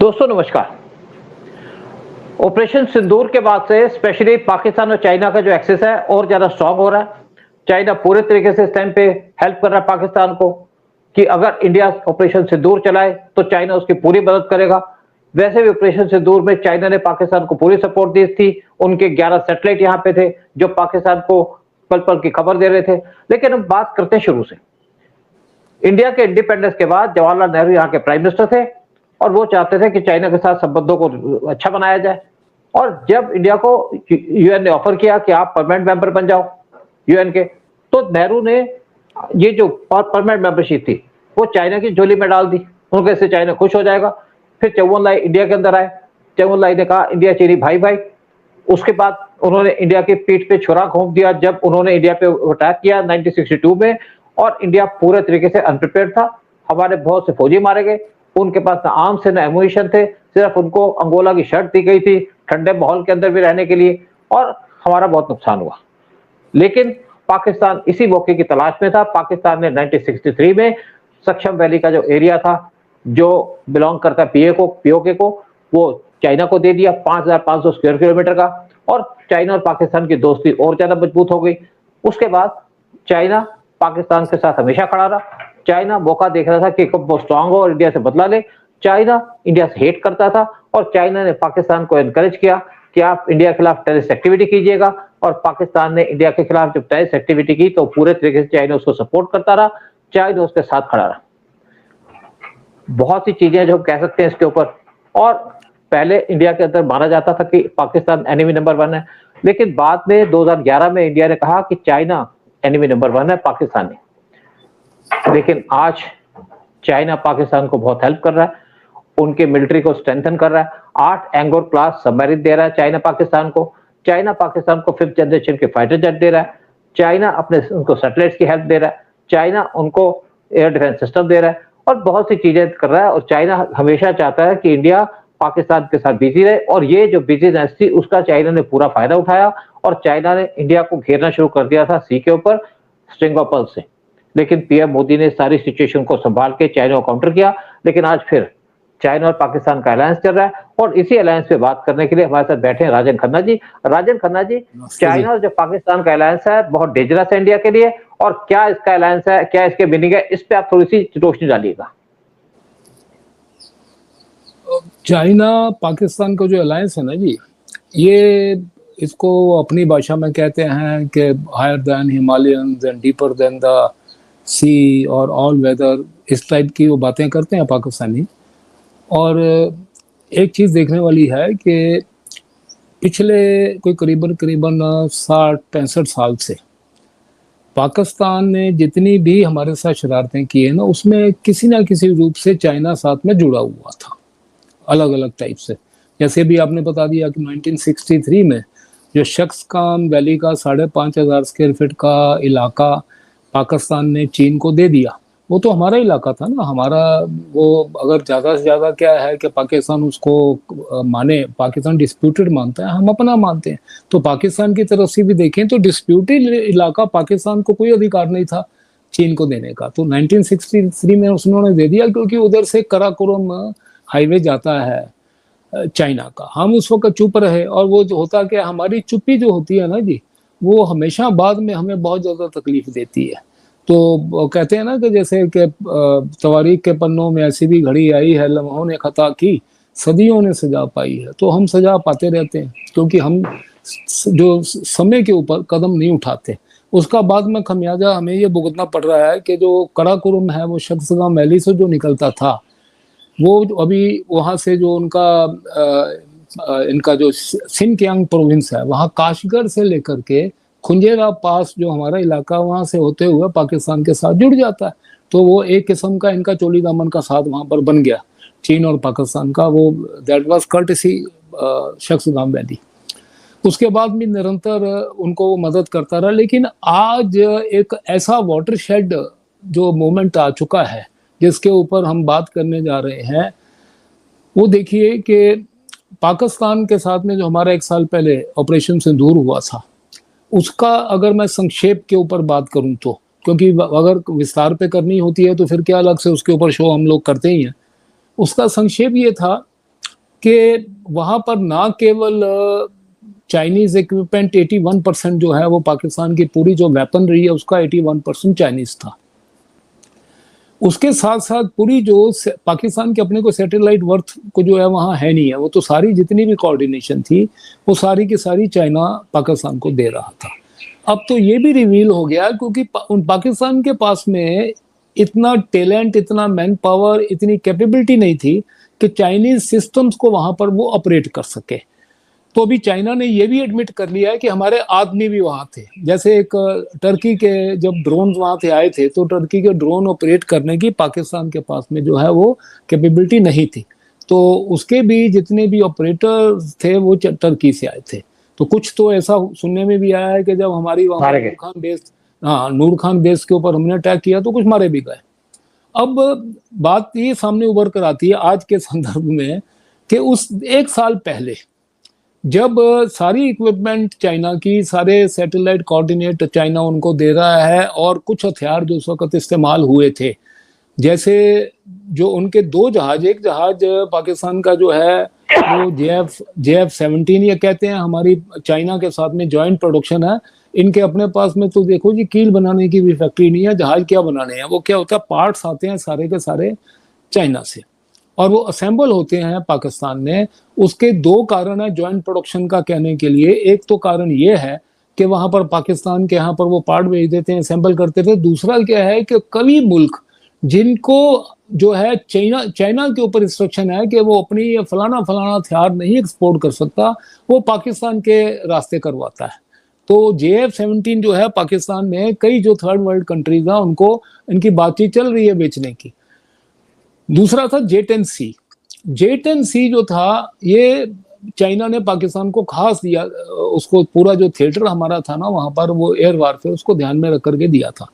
दोस्तों नमस्कार। ऑपरेशन सिंदूर के बाद से स्पेशली पाकिस्तान और चाइना का जो एक्सेस है और ज्यादा स्ट्रांग हो रहा है। चाइना पूरे तरीके से इस टाइम पे हेल्प कर रहा है पाकिस्तान को कि अगर इंडिया ऑपरेशन सिंदूर चलाए तो चाइना उसकी पूरी मदद करेगा। वैसे भी ऑपरेशन सिंदूर में चाइना ने पाकिस्तान को पूरी सपोर्ट दी थी। उनके 11 सैटेलाइट यहाँ पे थे जो पाकिस्तान को पल पल की खबर दे रहे थे। लेकिन हम बात करते हैं शुरू से। इंडिया के इंडिपेंडेंस के बाद जवाहरलाल नेहरू यहाँ के प्राइम मिनिस्टर थे और वो चाहते थे कि चाइना के साथ संबंधों को अच्छा बनाया जाए। और जब इंडिया को यूएन ने ऑफर किया कि आप परमानेंट मेंबर बन जाओ यूएन के, तो नेहरू ने ये जो परमानेंट मेंबरशिप थी वो चाइना की झोली में डाल दी। उनको इससे चाइना खुश हो जाएगा। फिर चौवन इंडिया के अंदर आए। चौवन ने कहा इंडिया चीनी भाई भाई। उसके बाद उन्होंने इंडिया की पीठ पे छुरा घोंप दिया जब उन्होंने इंडिया पे अटैक किया 1962 में। और इंडिया पूरे तरीके से अनप्रिपेयर्ड था। हमारे बहुत से फौजी मारे गए। उनके पास ना आर्म्स थे ना एमुनिशन थे। सिर्फ उनको अंगोला की शर्ट दी गई थी ठंडे माहौल के अंदर भी रहने के लिए। और हमारा बहुत नुकसान हुआ। लेकिन पाकिस्तान इसी मौके की तलाश में था। पाकिस्तान ने 1963 में सक्षम वैली का जो एरिया था जो बिलोंग करता है पीओके को, वो चाइना को दे दिया 5,500 स्क्वायर किलोमीटर का। और चाइना और पाकिस्तान की दोस्ती और ज्यादा मजबूत हो गई। उसके बाद चाइना पाकिस्तान के साथ हमेशा खड़ा रहा। चाइना मौका देख रहा था कि कब वो स्ट्रांग हो और इंडिया से बदला ले। चाइना इंडिया से हेट करता था और चाइना ने पाकिस्तान को एनकरेज किया कि आप इंडिया के खिलाफ टेररिस्ट एक्टिविटी कीजिएगा। और पाकिस्तान ने इंडिया के खिलाफ जब टेररिस्ट एक्टिविटी की तो पूरे तरीके से चाइना उसको सपोर्ट करता रहा। चाइना उसके साथ खड़ा रहा। बहुत सी चीजें जो हम कह सकते हैं इसके ऊपर। और पहले इंडिया के अंदर माना जाता था कि पाकिस्तान एनिमी नंबर 1 है। लेकिन बाद में 2011 में इंडिया ने कहा कि चाइना एनिमी नंबर 1 है पाकिस्तान ने। लेकिन आज चाइना पाकिस्तान को बहुत हेल्प कर रहा है। उनके मिलिट्री को स्ट्रेंथन कर रहा है। 8 एंगोर क्लास सबमरीन दे रहा है चाइना पाकिस्तान को। चाइना पाकिस्तान को 5th जनरेशन के फाइटर जेट दे रहा है। चाइना अपने उनको सैटेलाइट्स की हेल्प दे रहा है। चाइना उनको एयर डिफेंस सिस्टम दे रहा है और बहुत सी चीजें कर रहा है। और चाइना हमेशा चाहता है कि इंडिया पाकिस्तान के साथ बिजी रहे। और ये जो बिजीनेस थी उसका चाइना ने पूरा फायदा उठाया। और चाइना ने इंडिया को घेरना शुरू कर दिया था सी के ऊपर स्ट्रिंग ऑफ पर्ल्स से। लेकिन पीएम मोदी ने सारी सिचुएशन को संभाल के चाइना को काउंटर किया। लेकिन आज फिर चाइना और पाकिस्तान का अलायंस चल रहा है। और इसी अलायंस पे बात करने के लिए हमारे साथ बैठे हैं राजन खन्ना जी। राजन खन्ना जी, चाइना और जो पाकिस्तान का अलायंस है बहुत डेंजरस है इंडिया के लिए। और क्या इसका अलायंस है, क्या इसके मीनिंग है, इस पे आप थोड़ी सी रोशनी डालिएगा। चाइना पाकिस्तान का जो अलायंस है ना जी, ये इसको अपनी भाषा में कहते हैं कि higher than Himalayas and deeper than the sea और ऑल वेदर, इस टाइप की वो बातें करते हैं पाकिस्तानी। और एक चीज़ देखने वाली है कि पिछले कोई करीबन 60-65 साल से पाकिस्तान ने जितनी भी हमारे साथ शरारतें की है ना, उसमें किसी ना किसी रूप से चाइना साथ में जुड़ा हुआ था, अलग अलग टाइप से। जैसे भी आपने बता दिया कि 1963 में जो शख्सकान वैली का 5,500 स्क्वायर फीट का इलाका पाकिस्तान ने चीन को दे दिया, वो तो हमारा इलाका था ना, हमारा। वो अगर ज़्यादा से ज़्यादा क्या है कि पाकिस्तान उसको माने, पाकिस्तान डिस्प्यूटेड मानता है, हम अपना मानते हैं। तो पाकिस्तान की तरफ से भी देखें तो डिस्प्यूटेड इलाका पाकिस्तान को कोई अधिकार नहीं था चीन को देने का। तो 1963 में उन्होंने दे दिया क्योंकि उधर से कराकोरम हाईवे जाता है चाइना का। हम उस वक्त चुप रहे। और वो जो होता कि हमारी चुप्पी जो होती है ना जी, वो हमेशा बाद में हमें बहुत ज़्यादा तकलीफ देती है। तो कहते हैं ना कि जैसे कि तवारीख के पन्नों में ऐसी भी घड़ी आई है, लम्हों ने खता की, सदियों ने सजा पाई है। तो हम सजा पाते रहते हैं क्योंकि हम जो समय के ऊपर कदम नहीं उठाते। उसका बाद में खमियाजा हमें ये भुगतना पड़ रहा है कि जो कराकोरम है, वो शख्सगाम वैली से जो निकलता था, वो अभी वहाँ से जो इनका जो सिनकियांग प्रोविंस है, वहाँ काशगर से लेकर के खुंजेरा पास जो हमारा इलाका, वहाँ से होते हुए पाकिस्तान के साथ जुड़ जाता है। तो वो एक किस्म का इनका चोली दामन का साथ वहाँ पर बन गया चीन और पाकिस्तान का। वो that was courtesy Shaksgam valley. उसके बाद भी निरंतर उनको वो मदद करता रहा। लेकिन आज एक ऐसा वाटरशेड जो मोमेंट आ चुका है जिसके ऊपर हम बात करने जा रहे हैं, वो देखिए कि पाकिस्तान के साथ में जो हमारा 1 साल पहले ऑपरेशन सिंदूर हुआ था, उसका अगर मैं संक्षेप के ऊपर बात करूं तो, क्योंकि अगर विस्तार पे करनी होती है तो फिर क्या अलग से उसके ऊपर शो हम लोग करते ही हैं। उसका संक्षेप ये था कि वहां पर ना केवल चाइनीज इक्विपमेंट 81% जो है वो पाकिस्तान की पूरी जो वेपनरी है उसका 81% चाइनीज था। उसके साथ साथ पूरी जो पाकिस्तान के अपने को सैटेलाइट वर्थ को जो है वहां है नहीं है, वो तो सारी जितनी भी कोऑर्डिनेशन थी वो सारी की सारी चाइना पाकिस्तान को दे रहा था। अब तो ये भी रिवील हो गया क्योंकि पाकिस्तान के पास में इतना टैलेंट, इतना मैन पावर, इतनी कैपेबिलिटी नहीं थी कि चाइनीज सिस्टम्स को वहां पर वो ऑपरेट कर सके। तो अभी चाइना ने ये भी एडमिट कर लिया है कि हमारे आदमी भी वहां थे। जैसे एक टर्की के जब ड्रोन वहां से आए थे तो टर्की के ड्रोन ऑपरेट करने की पाकिस्तान के पास में जो है वो कैपेबिलिटी नहीं थी, तो उसके भी जितने भी ऑपरेटर थे वो टर्की से आए थे। तो कुछ तो ऐसा सुनने में भी आया है कि जब हमारी वहां नूर खान बेस, नूर खान बेस के ऊपर हमने अटैक किया तो कुछ मारे भी गए। अब बात ये सामने उभर कर आती है आज के संदर्भ में कि उस एक साल पहले जब सारी इक्विपमेंट चाइना की, सारे सैटेलाइट कोऑर्डिनेट चाइना उनको दे रहा है और कुछ हथियार जो उस वक्त इस्तेमाल हुए थे, जैसे जो उनके दो जहाज, एक जहाज पाकिस्तान का जो है वो JF-17 ये कहते हैं, हमारी चाइना के साथ में जॉइंट प्रोडक्शन है। इनके अपने पास में तो देखो जी कील बनाने की भी फैक्ट्री नहीं है, जहाज क्या बनाने हैं, वो क्या होता है पार्ट्स आते हैं सारे के सारे चाइना से और वो असेंबल होते हैं पाकिस्तान में। उसके दो कारण है जॉइंट प्रोडक्शन का कहने के लिए। एक तो कारण ये है कि वहां पर पाकिस्तान के यहाँ पर वो पार्ट भेज देते हैं, असेंबल करते थे। दूसरा क्या है कि कई मुल्क जिनको जो है चाइना के ऊपर इंस्ट्रक्शन है कि वो अपनी फलाना फलाना हथियार नहीं एक्सपोर्ट कर सकता, वो पाकिस्तान के रास्ते करवाता है। तो JF-17 जो है पाकिस्तान में कई जो थर्ड वर्ल्ड कंट्रीज हैं उनको इनकी बातचीत चल रही है बेचने की। दूसरा था J-10C जो था ये चाइना ने पाकिस्तान को खास दिया, उसको पूरा जो थिएटर हमारा था ना वहां पर वो एयर वारफेयर उसको ध्यान में रख करके दिया था।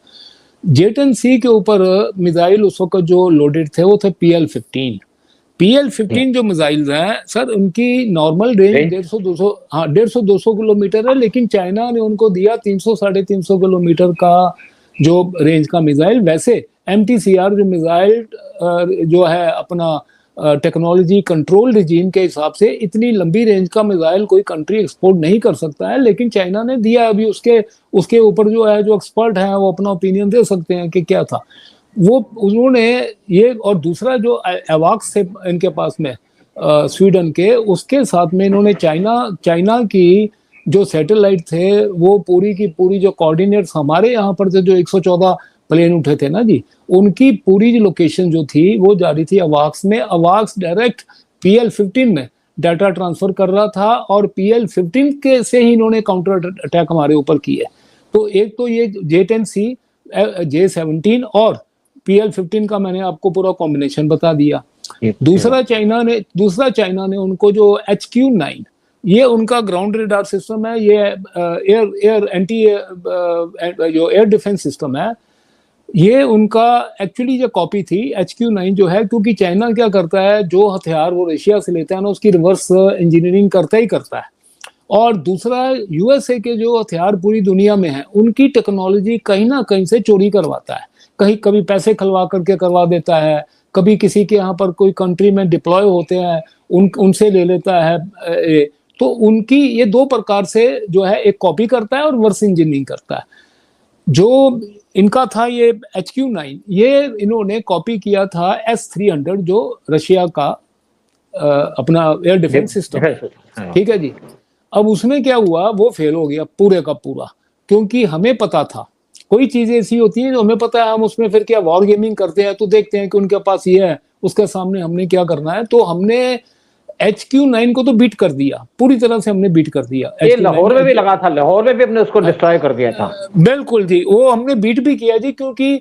J-10C के ऊपर मिसाइल उस वक्त जो लोडेड थे वो थे PL-15 जो मिसाइल हैं सर उनकी नॉर्मल रेंज 150-200 किलोमीटर है, लेकिन चाइना ने उनको दिया 300-350 किलोमीटर का जो रेंज का मिसाइल। वैसे MTCR जो मिसाइल जो है अपना टेक्नोलॉजी कंट्रोल रिजीम के हिसाब से इतनी लंबी रेंज का मिसाइल कोई कंट्री एक्सपोर्ट नहीं कर सकता है, लेकिन चाइना ने दिया। अभी उसके ऊपर जो है जो एक्सपर्ट हैं वो अपना ओपिनियन दे सकते हैं कि क्या था वो उन्होंने ये। और दूसरा जो एवाक्स से इनके पास में स्वीडन के, उसके साथ में इन्होंने चाइना की जो सैटेलाइट थे वो पूरी की पूरी जो कोऑर्डिनेट्स हमारे यहाँ पर से जो 114 प्लेन उठे थे ना जी, उनकी पूरी जो लोकेशन जो थी वो जा रही थी अवाक्स में। अवाक्स डायरेक्ट PL-15 में डाटा ट्रांसफर कर रहा था और PL-15 के से ही इन्होंने काउंटर अटैक हमारे ऊपर किए। तो एक तो ये J-10C, J-17 और PL-15 का मैंने आपको पूरा कॉम्बिनेशन बता दिया। दूसरा चाइना ने उनको जो HQ-9 ये उनका ग्राउंड रेडार सिस्टम है, ये एयर एंटी जो एयर डिफेंस सिस्टम है, ये उनका एक्चुअली जो कॉपी थी HQ-9 जो है, क्योंकि चाइना क्या करता है जो हथियार वो रशिया से लेता है ना उसकी रिवर्स इंजीनियरिंग करता ही करता है। और दूसरा USA के जो हथियार पूरी दुनिया में है उनकी टेक्नोलॉजी कहीं ना कहीं से चोरी करवाता है, कभी पैसे खलवा करके करवा देता है, कभी किसी के यहाँ पर कोई कंट्री में डिप्लॉय होते हैं उनसे ले लेता है। तो उनकी ये दो प्रकार से जो है एक कॉपी करता है और रिवर्स इंजीनियरिंग करता है। जो इनका था ये HQ-9 ये इन्होंने कॉपी किया था S-300 जो रशिया का अपना एयर डिफेंस सिस्टम, ठीक है जी। अब उसमें क्या हुआ, वो फेल हो गया पूरे का पूरा, क्योंकि हमें पता था कोई चीजें ऐसी होती हैं जो हमें पता है, हम उसमें फिर क्या वॉर गेमिंग करते हैं, तो देखते हैं कि उनके पास ये है, उसके सामने हमने क्या करना है। तो हमने HQ-9 को तो बीट कर दिया, पूरी तरह से हमने बीट कर दिया। ये लाहौर में भी लगा था, लाहौर में भी हमने उसको डिस्ट्रॉय कर दिया था। बिल्कुल जी, वो हमने बीट भी किया जी, क्योंकि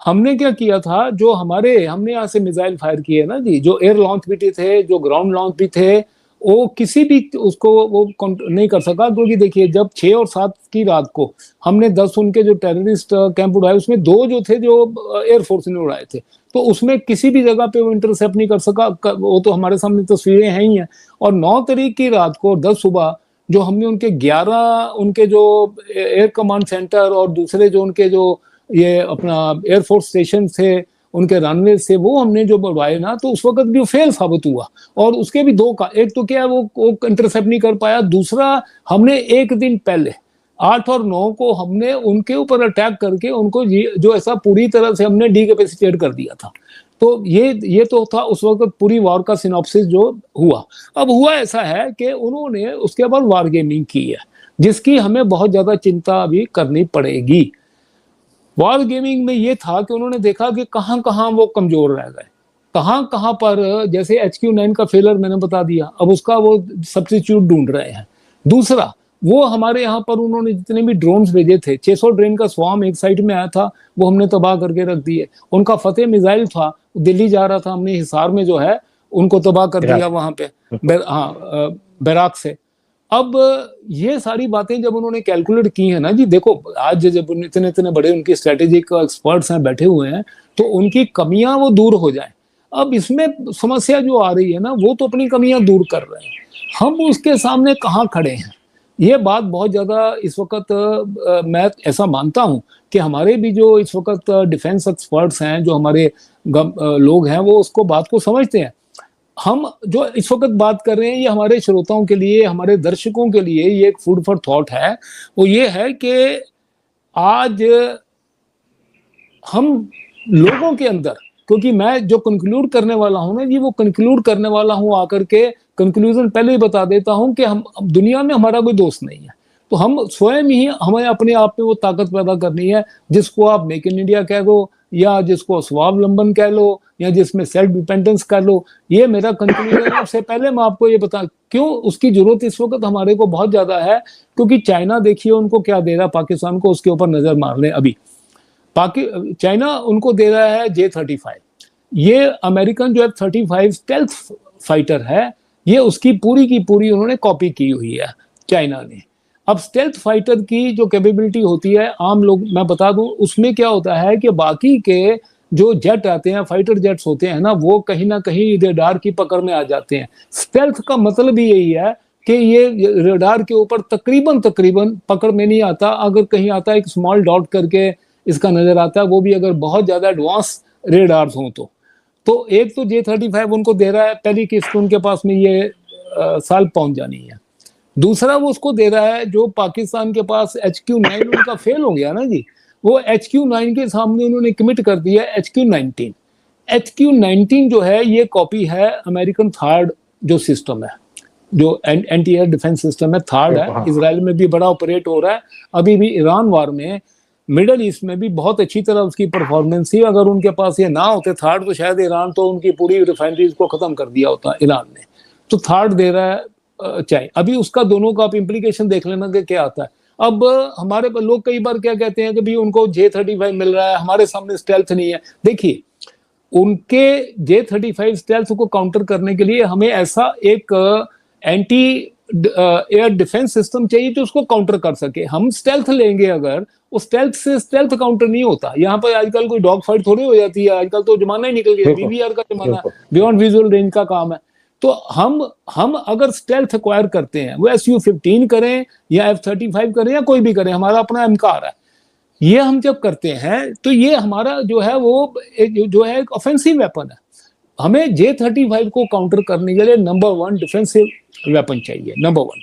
हमने क्या किया था, जो हमने यहाँ से मिसाइल फायर किए ना जी, जो एयर लॉन्च भी थे, जो ग्राउंड लॉन्च भी थे, वो किसी भी उसको वो नहीं कर सका। क्योंकि देखिए जब 6 और 7 की रात को हमने 10 उनके जो टेररिस्ट कैंप उड़ाए, उसमें 2 जो थे जो एयरफोर्स ने उड़ाए थे, तो उसमें किसी भी जगह पे वो इंटरसेप्ट नहीं कर सका। वो तो हमारे सामने तस्वीरें हैं ही हैं। और 9 तारीख की रात को 10 सुबह जो हमने उनके 11 उनके जो एयर कमांड सेंटर और दूसरे जो उनके जो ये अपना एयरफोर्स स्टेशन थे उनके रनवे से वो हमने जो बढ़वाए ना, तो उस वक्त भी वो फेल साबित हुआ। और उसके भी दो का, एक तो क्या है वो इंटरसेप्ट नहीं कर पाया, दूसरा हमने एक दिन पहले 8 और 9 को हमने उनके ऊपर अटैक करके उनको जो ऐसा पूरी तरह से हमने डीकैपेसिटेट कर दिया था। तो ये तो था उस वक्त पूरी वॉर का सिनॉप्सिस जो हुआ। अब हुआ ऐसा है कि उन्होंने उसके बाद वार गेमिंग की है, जिसकी हमें बहुत ज्यादा चिंता अभी करनी पड़ेगी। वॉर गेमिंग में ये था कि उन्होंने देखा कि कहां कहां वो कमजोर रह गए, कहां कहां पर, जैसे HQ9 का फेलर मैंने बता दिया, अब उसका वो सब्स्टिट्यूट ढूंढ रहे हैं। दूसरा, वो हमारे यहाँ पर उन्होंने जितने भी ड्रोन्स भेजे थे, 600 ड्रोन का स्वाम एक साइड में आया था, वो हमने तबाह करके रख दिए। उनका फतेह मिसाइल था, दिल्ली जा रहा था, हमने हिसार में जो है उनको तबाह कर दिया वहां पे, बैराक से। अब ये सारी बातें जब उन्होंने कैलकुलेट की है ना जी, देखो आज जब इतने इतने बड़े उनके स्ट्रेटेजिक एक्सपर्ट्स हैं बैठे हुए हैं, तो उनकी कमियां वो दूर हो जाएं। अब इसमें समस्या जो आ रही है ना, वो तो अपनी कमियां दूर कर रहे हैं, हम उसके सामने कहाँ खड़े हैं, ये बात बहुत ज्यादा इस वक्त मैं ऐसा मानता हूं कि हमारे भी जो इस वक्त डिफेंस एक्सपर्ट्स हैं, जो हमारे लोग हैं, वो उसको बात को समझते हैं। हम जो इस वक्त बात कर रहे हैं, ये हमारे श्रोताओं के लिए, हमारे दर्शकों के लिए ये एक फूड फॉर थॉट है। वो ये है कि आज हम लोगों के अंदर, क्योंकि मैं जो कंक्लूड करने वाला हूं ना जी, वो कंक्लूड करने वाला हूं आकर के, कंक्लूजन पहले ही बता देता हूं कि हम दुनिया में हमारा कोई दोस्त नहीं है, तो हम स्वयं ही, हमें अपने आप में वो ताकत पैदा करनी है, जिसको आप मेक इन इंडिया कह दो, या जिसको स्वावलंबन कह लो, या जिसमें सेल्फ डिपेंडेंस कर लो। ये मेरा कंक्लूजन है। उससे पहले मैं आपको ये बता, क्यों उसकी जरूरत इस वक्त हमारे को बहुत ज्यादा है, क्योंकि चाइना देखिए उनको क्या दे रहा है पाकिस्तान को, उसके ऊपर नजर मार लें। अभी चाइना उनको दे रहा है J-35, ये अमेरिकन जो F-35 स्टेल्थ फाइटर है, ये उसकी पूरी की पूरी उन्होंने कॉपी की हुई है चाइना ने। अब स्टेल्थ फाइटर की जो कैपेबिलिटी होती है, आम लोग मैं बता दूं, उसमें क्या होता है कि बाकी के जो जेट आते हैं, फाइटर जेट्स होते हैं ना, वो कहीं ना कहीं रेडार की पकड़ में आ जाते हैं। स्टेल्थ का मतलब भी यही है कि ये रेडार के ऊपर तकरीबन पकड़ में नहीं आता, अगर कहीं आता है एक स्मॉल डॉट करके इसका नजर आता है, वो भी अगर बहुत ज्यादा एडवांस रेडार्स हों तो एक तो J-35 उनको दे रहा है, पहली किस्त उनके पास में ये साल पहुंच जानी है। दूसरा वो उसको दे रहा है जो पाकिस्तान के पास HQ9 उनका फेल हो गया ना जी, वो HQ9 के सामने उन्होंने कमिट कर दिया HQ19। HQ19 जो है ये कॉपी है अमेरिकन थर्ड जो सिस्टम है, जो एंटी एयर डिफेंस सिस्टम है, थर्ड है। इजराइल में भी बड़ा ऑपरेट हो रहा है, अभी भी ईरान वार में, मिडल ईस्ट में भी बहुत अच्छी तरह उसकी परफॉर्मेंस थी। अगर उनके पास ये ना होते थर्ड, तो शायद ईरान तो उनकी पूरी रिफाइनरीज को खत्म कर दिया होता ईरान ने। तो थर्ड दे रहा है चाहे, अभी उसका दोनों का आप इम्प्लीकेशन देख लेना कि क्या आता है। अब हमारे लोग कई बार क्या कहते हैं कि भाई उनको J-35 मिल रहा है, हमारे सामने स्टेल्थ नहीं है। देखिए, उनके J-35 स्टेल्थ को काउंटर करने के लिए हमें ऐसा एक एंटी एयर डिफेंस सिस्टम चाहिए जो उसको काउंटर कर सके। हम स्टेल्थ लेंगे, अगर उस स्टेल्थ से स्टेल्थ काउंटर नहीं होता। यहाँ पर आजकल कोई डॉग फाइट थोड़ी हो जाती है, आजकल तो जमाना ही निकल गया, BVR का जमाना, बियॉन्ड विजुअल रेंज का काम है। तो हम अगर स्टेल्थ एक्वायर करते हैं, वो Su-15 करें या F-35 करें या कोई भी करें, हमारा अपना एमकार है, ये हम जब करते हैं तो ये हमारा जो है वो एक ऑफेंसिव वेपन है। हमें J-35 को काउंटर करने के लिए नंबर 1 डिफेंसिव वेपन चाहिए, नंबर 1।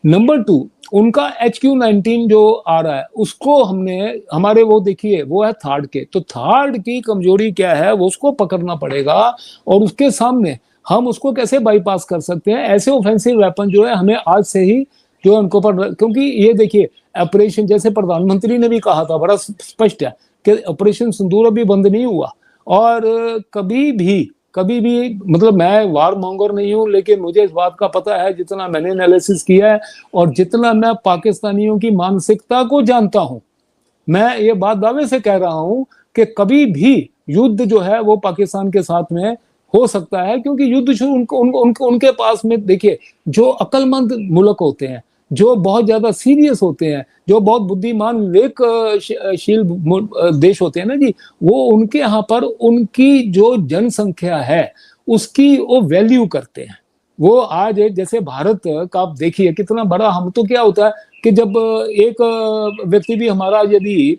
नंबर 2, उनका HQ19 जो आ रहा है, उसको हमारे वो देखिए, वो है थर्ड के, तो थर्ड की कमजोरी क्या है, वो उसको पकड़ना पड़ेगा। और उसके सामने हम उसको कैसे बाईपास कर सकते हैं, ऐसे ऑफेंसिव वेपन जो है हमें आज से ही जो है उनको पर, क्योंकि ये देखिए ऑपरेशन, जैसे प्रधानमंत्री ने भी कहा था, बड़ा स्पष्ट है कि ऑपरेशन सिंदूर अभी बंद नहीं हुआ। और कभी भी मतलब मैं वार मॉन्गर नहीं हूं, लेकिन मुझे इस बात का पता है, जितना मैंने एनालिसिस किया है और जितना मैं पाकिस्तानियों की मानसिकता को जानता हूं, मैं ये बात दावे से कह रहा हूं कि कभी भी युद्ध जो है वो पाकिस्तान के साथ में हो सकता है। क्योंकि युद्ध उनके पास में, देखिए, जो अक्लमंद मुल्क होते हैं, जो बहुत ज्यादा सीरियस होते हैं, जो बहुत बुद्धिमान विवेकशील देश होते हैं ना जी, वो उनके यहाँ पर उनकी जो जनसंख्या है उसकी वो वैल्यू करते हैं। वो आज जैसे भारत का आप देखिए कितना बड़ा, हम तो क्या होता है कि जब एक व्यक्ति भी हमारा यदि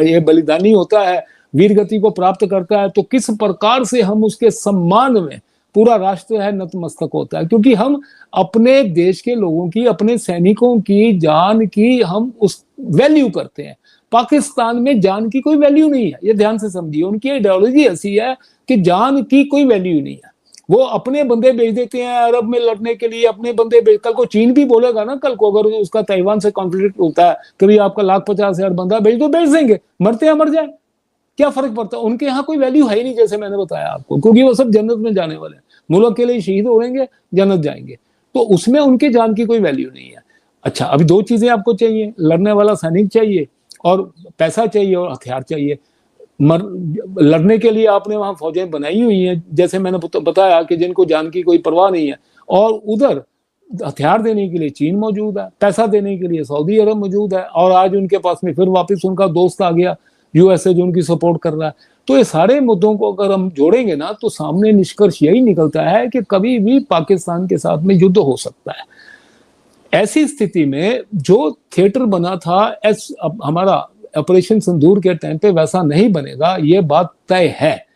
ये बलिदानी होता है, वीर गति को प्राप्त करता है तो किस प्रकार से हम उसके सम्मान में, पूरा राष्ट्र है नतमस्तक होता है, क्योंकि हम अपने देश के लोगों की, अपने सैनिकों की जान की हम उस वैल्यू करते हैं। पाकिस्तान में जान की कोई वैल्यू नहीं है, ये ध्यान से समझिए। उनकी आइडियोलॉजी ऐसी है कि जान की कोई वैल्यू नहीं है। वो अपने बंदे भेज देते हैं अरब में लड़ने के लिए, अपने बंदे भेज, कल को चीन भी बोलेगा ना, कल को अगर उसका ताइवान से कॉन्फ्लिक्ट होता है कि भाई आपका 1,50,000 बंदा भेज दो, भेज देंगे, मरते हैं मर जाए, क्या फर्क पड़ता है। उनके यहाँ कोई वैल्यू है ही नहीं, जैसे मैंने बताया आपको, क्योंकि वो सब जन्नत में जाने वाले हैं, मुल्क के लिए शहीद हो रहेंगे, जन्नत जाएंगे, तो उसमें उनके जान की कोई वैल्यू नहीं है। अच्छा, अभी दो चीजें आपको चाहिए, लड़ने वाला सैनिक चाहिए और पैसा चाहिए और हथियार चाहिए। लड़ने के लिए आपने वहां फौजें बनाई हुई हैं, जैसे मैंने बताया कि जिनको जान की कोई परवाह नहीं है, और उधर हथियार देने के लिए चीन मौजूद है, पैसा देने के लिए सऊदी अरब मौजूद है, और आज उनके पास में फिर वापस उनका दोस्त आ गया यूएसए जो उनकी सपोर्ट कर रहा है। तो ये सारे मुद्दों को अगर हम जोड़ेंगे ना, तो सामने निष्कर्ष यही निकलता है कि कभी भी पाकिस्तान के साथ में युद्ध हो सकता है। ऐसी स्थिति में जो थिएटर बना था हमारा ऑपरेशन सिंदूर के टाइम पे, वैसा नहीं बनेगा, ये बात तय है।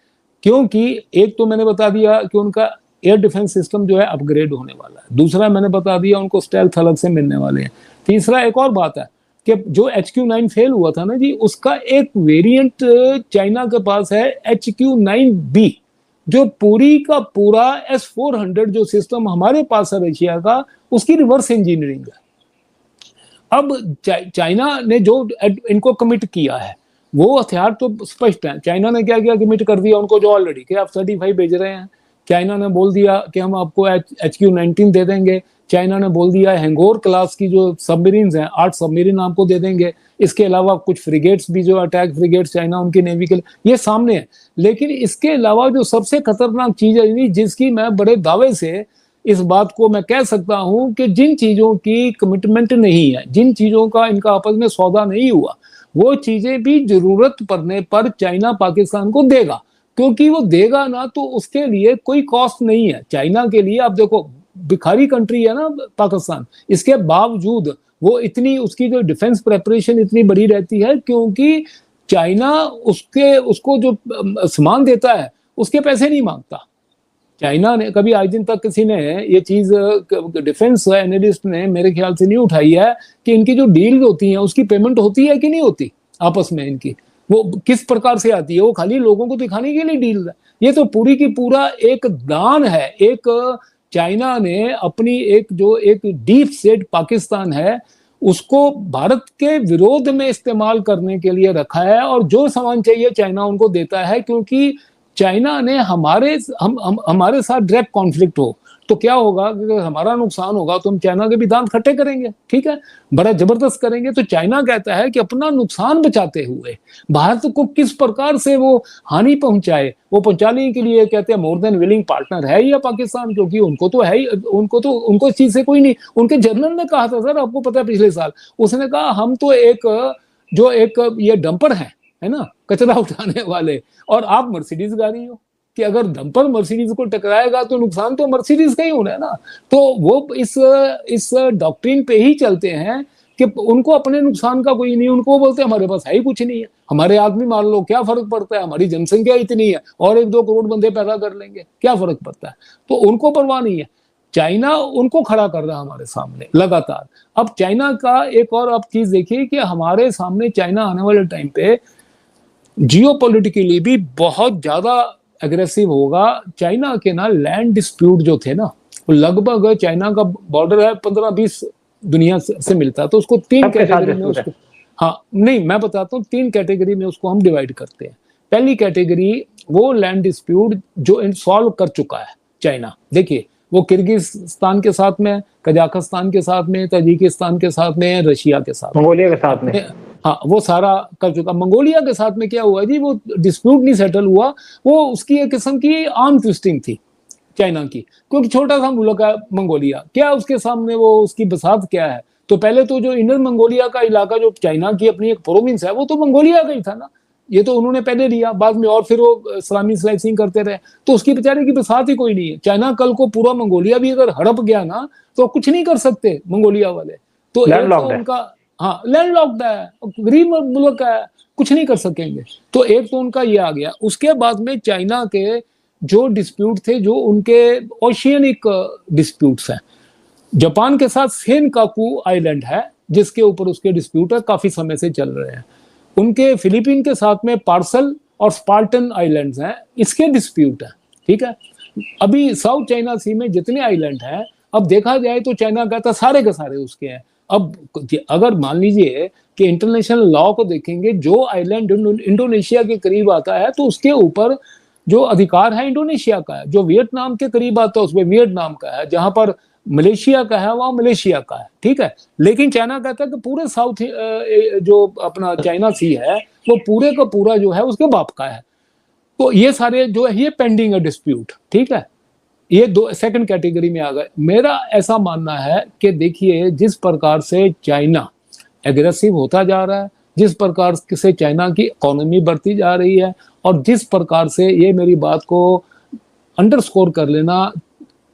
क्योंकि एक तो मैंने बता दिया कि उनका एयर डिफेंस सिस्टम जो है अपग्रेड होने वाला है, दूसरा मैंने बता दिया उनको स्टेल्थ अलग से मिलने वाले हैं, तीसरा एक और बात है कि जो HQ9 फेल हुआ था ना जी, उसका एक वेरिएंट चाइना के पास है HQ9B, जो पूरी का पूरा S-400 जो सिस्टम हमारे पास है रशिया का, उसकी रिवर्स इंजीनियरिंग है। अब चाइना ने जो इनको कमिट किया है वो हथियार तो स्पष्ट है। चाइना ने क्या किया, कमिट कर दिया उनको जो ऑलरेडी कि आप F-35 भेज रहे हैं। चाइना ने बोल दिया कि हम आपको HQ-19 दे देंगे। चाइना ने बोल दिया हैंगोर क्लास की जो सबमरीन्स हैं, 8 सबमरीन आपको दे देंगे। इसके अलावा कुछ फ्रिगेट्स भी, जो अटैक फ्रिगेट्स चाइना उनकी नेवी के लिए, ये सामने है। लेकिन इसके अलावा जो सबसे खतरनाक चीज है, जिसकी मैं बड़े दावे से इस बात को मैं कह सकता हूं कि जिन चीजों की कमिटमेंट नहीं है, जिन चीजों का इनका आपस में सौदा नहीं हुआ, वो चीजें भी जरूरत पड़ने पर चाइना पाकिस्तान को देगा। क्योंकि वो देगा ना तो उसके लिए कोई कॉस्ट नहीं है चाइना के लिए। आप देखो, भिखारी कंट्री है ना पाकिस्तान, इसके बावजूद वो इतनी, उसकी जो डिफेंस प्रेपरेशन इतनी बड़ी रहती है, क्योंकि चाइना उसको जो सामान देता है उसके पैसे नहीं मांगता। चाइना ने कभी आज दिन तक किसी ने ये चीज, डिफेंस एनालिस्ट ने मेरे ख्याल से नहीं उठाई है कि इनकी जो डील होती है उसकी पेमेंट होती है कि नहीं होती आपस में इनकी, वो किस प्रकार से आती है। वो खाली लोगों को दिखाने के लिए डील है। ये तो पूरी की पूरा एक दान है। एक चाइना ने अपनी एक डीप स्टेट पाकिस्तान है, उसको भारत के विरोध में इस्तेमाल करने के लिए रखा है, और जो सामान चाहिए चाइना उनको देता है। क्योंकि चाइना ने हमारे साथ डायरेक्ट कॉन्फ्लिक्ट हो तो क्या होगा, अगर हमारा नुकसान होगा तो हम चाइना के भी दांत खट्टे करेंगे, ठीक है, बड़ा जबरदस्त करेंगे। तो चाइना कहता है कि अपना नुकसान बचाते हुए भारत को किस प्रकार से वो हानि पहुंचाए, वो पहुंचाने के लिए कहते हैं मोर देन विलिंग पार्टनर है या पाकिस्तान, क्योंकि उनको तो है ही, उनको इस चीज से कोई नहीं। उनके जनरल ने कहा था, सर आपको पता है पिछले साल उसने कहा हम तो एक ये डंपर है ना, कचरा उठाने वाले, और आप मर्सिडीज गाड़ी हो, कि अगर डंपर मर्सिडीज को टकराएगा तो नुकसान तो मर्सिडीज का ही होना है ना। तो वो इस डॉक्ट्रिन पे ही चलते हैं कि उनको अपने नुकसान का कोई नहीं। उनको बोलते हैं हमारे पास है ही कुछ नहीं है, हमारे आदमी मान लो क्या फर्क पड़ता है, हमारी जनसंख्या इतनी है और 1-2 करोड़ बंदे पैदा कर लेंगे, क्या फर्क पड़ता है। तो उनको परवाह नहीं है। चाइना उनको खड़ा कर रहा है हमारे सामने लगातार। अब चाइना का एक और आप चीज देखिए कि हमारे सामने चाइना आने वाले टाइम पे जियोपॉलिटिकली भी बहुत ज्यादा एग्रेसिव होगा। चाइना के ना लैंड डिस्प्यूट जो थे ना, वो लगभग चाइना का बॉर्डर है 15-20 दुनिया से मिलता है, तो उसको 3 कैटेगरी में उसको, हाँ नहीं मैं बताता हूँ, 3 कैटेगरी में उसको हम डिवाइड करते हैं। पहली कैटेगरी वो लैंड डिस्प्यूट जो सॉल्व कर चुका है चाइना। देखिए वो किर्गिस्तान के साथ में, कजाकिस्तान के साथ में, ताजिकिस्तान के साथ में, रशिया के साथ, मंगोलिया के साथ में, हाँ वो सारा कर चुका। मंगोलिया के साथ में क्या हुआ जी, वो डिस्प्यूट नहीं सेटल हुआ, वो उसकी एक किस्म की आर्म ट्विस्टिंग थी चाइना की, क्योंकि छोटा सा मुल्क है मंगोलिया, क्या उसके सामने वो उसकी बसात क्या है। तो पहले तो जो इनर मंगोलिया का इलाका जो चाइना की अपनी एक प्रोविंस है, वो तो मंगोलिया का ही था ना, ये तो उन्होंने पहले लिया बाद में, और फिर वो इस्लामी स्लाइसिंग करते रहे, तो उसकी बेचारे की बसात ही कोई नहीं है। चाइना कल को पूरा मंगोलिया भी अगर हड़प गया ना तो कुछ नहीं कर सकते मंगोलिया वाले। तो एक तो उनका, हाँ लैंडलॉक्ड है, गरीब मुल्क है, कुछ नहीं कर सकेंगे। तो एक तो उनका ये आ गया। उसके बाद में चाइना के जो डिस्प्यूट थे, जो उनके ओशियनिक डिस्प्यूट्स हैं, जापान के साथ सेनकाकू आइलैंड है जिसके ऊपर उसके डिस्प्यूट है, काफी समय से चल रहे हैं। उनके फिलीपीन के साथ में पार्सल और स्पार्टन आइलैंड्स हैं, इसके डिस्प्यूट है। ठीक है, अभी साउथ चाइना सी में जितने आइलैंड हैं, अब देखा जाए तो चाइना कहता सारे के सारे उसके हैं। अब अगर मान लीजिए कि इंटरनेशनल लॉ को देखेंगे, जो आइलैंड इंडोनेशिया के करीब आता है तो उसके ऊपर जो अधिकार है इंडोनेशिया का है, जो वियतनाम के करीब आता है उसमें वियतनाम का है, जहां पर मलेशिया का है वहां मलेशिया का है। ठीक है, लेकिन चाइना कहता है कि पूरे साउथ जो अपना चाइना सी है वो पूरे का पूरा जो है उसके बाप का है। तो ये सारे जो है ये पेंडिंग है डिस्प्यूट। ठीक है, ये दो सेकंड कैटेगरी में आ गए। मेरा ऐसा मानना है कि देखिए, जिस प्रकार से चाइना एग्रेसिव होता जा रहा है, जिस प्रकार से चाइना की इकोनॉमी बढ़ती जा रही है, और जिस प्रकार से, ये मेरी बात को अंडरस्कोर कर लेना,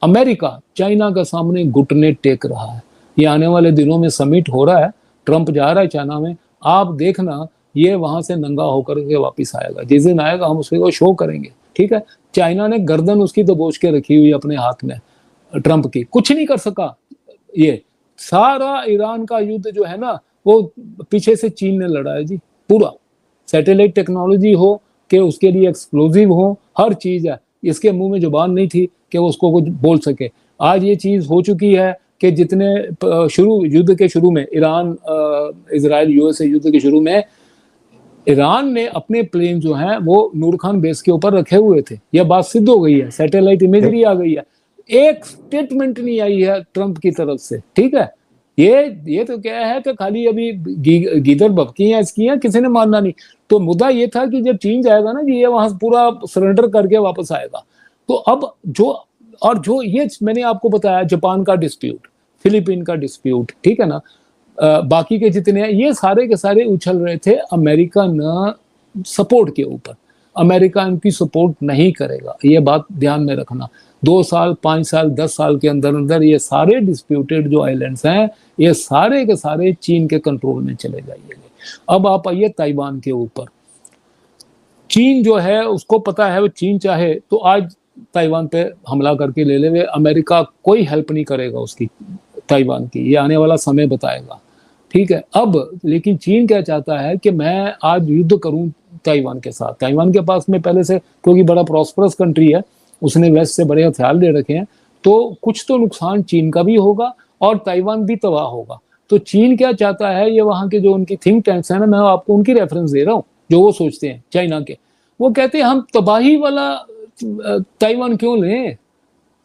अमेरिका चाइना के सामने घुटने टेक रहा है। ये आने वाले दिनों में समिट हो रहा है, ट्रंप जा रहा है चाइना में, आप देखना ये वहां से नंगा होकर के वापस आएगा। जिस दिन आएगा हम उसको शो करेंगे। ठीक है, चाइना ने गर्दन उसकी दबोच के रखी हुई अपने हाथ में, ट्रंप की, कुछ नहीं कर सका। ये सारा ईरान का युद्ध जो है ना, वो पीछे से चीन ने लड़ा है जी, पूरा। सैटेलाइट टेक्नोलॉजी हो कि उसके लिए एक्सप्लोजिव हो, हर चीज है। इसके मुंह में जुबान नहीं थी कि वो उसको कुछ बोल सके। आज ये चीज हो चुकी है कि जितने युद्ध के शुरू में, ईरान इजराइल यूएसए युद्ध के शुरू में, ईरान ने अपने प्लेन जो हैं वो नूर खान बेस के ऊपर रखे हुए थे। यह बात सिद्ध हो गई है, सैटेलाइट इमेजरी आ गई है। एक स्टेटमेंट नहीं आई है ट्रंप की तरफ से। ठीक है, ये तो क्या है कि खाली अभी गीदड़ बककियां इसकी हैं, किसी ने मानना नहीं। तो मुद्दा ये था कि जब चीन जाएगा ना जी, ये वहां पूरा सरेंडर करके वापस आएगा। तो अब जो ये मैंने आपको बताया, जापान का डिस्प्यूट, फिलीपीन का डिस्प्यूट, ठीक है ना, बाकी के जितने हैं ये सारे के सारे उछल रहे थे अमेरिकन सपोर्ट के ऊपर। अमेरिका इनकी सपोर्ट नहीं करेगा, ये बात ध्यान में रखना। 2 साल 5 साल 10 साल के अंदर अंदर ये सारे डिस्प्यूटेड जो आइलैंड्स हैं, ये सारे के सारे चीन के कंट्रोल में चले जाएंगे। अब आप आइए ताइवान के ऊपर। चीन जो है उसको पता है, वो चीन चाहे तो आज ताइवान पे हमला करके ले ले, अमेरिका कोई हेल्प नहीं करेगा उसकी, ताइवान की। ये आने वाला समय बताएगा। ठीक है, अब लेकिन चीन क्या चाहता है कि मैं आज युद्ध करूं ताइवान के साथ। ताइवान के पास में पहले से, क्योंकि बड़ा प्रॉस्परस कंट्री है, उसने वेस्ट से बड़े हथियार ले रखे हैं, तो कुछ तो नुकसान चीन का भी होगा और ताइवान भी तबाह होगा। तो चीन क्या चाहता है, ये वहां के जो उनकी थिंक टैंक्स है ना, मैं आपको उनकी रेफरेंस दे रहा हूँ, जो वो सोचते हैं चाइना के। वो कहते हैं हम तबाही वाला ताइवान क्यों लें,